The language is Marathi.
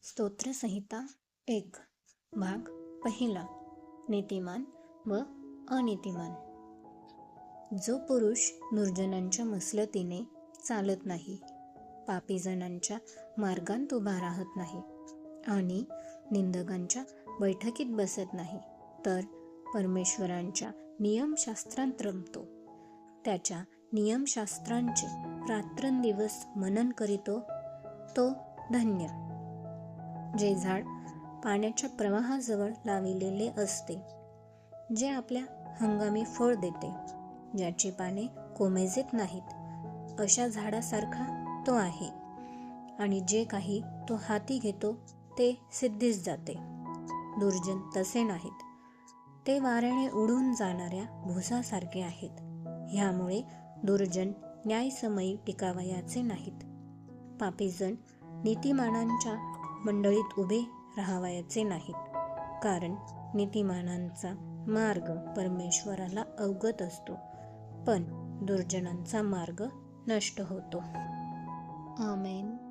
स्तोत्रसंहिता 1 भाग पहिला नीतिमान व अनीतिमान. जो पुरुष निर्जनांच्या मसलतीने चालत नाही, पापीजनांच्या मार्गांत उभा राहत नाही आणि निंदकांच्या बैठकीत बसत नाही, तर परमेश्वरांच्या नियमशास्त्रांत रमतो, त्याच्या नियमशास्त्रांचे रात्रंदिवस मनन करीतो, तो धन्य. जे झाड पाण्याच्या प्रवाहाजवळ लाविलेले असते, जे आपल्या हंगामी फळ देते, ज्याची पाने कोमेजत नाहीत, अशा झाडासारखा तो आहे. आणि जे काही तो हाती घेतो ते सिद्धीस जाते. दुर्जन तसे नाहीत, ते वाऱ्याने उडून जाणाऱ्या भुसासारखे आहेत. ह्यामुळे दुर्जन न्यायसमयी टिकावयाचे नाहीत. पापीजन नीतिमानांच्या मंडळीत उभे राहावयाचे नाहीत, कारण नीतिमानांचा मार्ग परमेश्वराला अवगत असतो, पण दुर्जनांचा मार्ग नष्ट होतो. आमेन.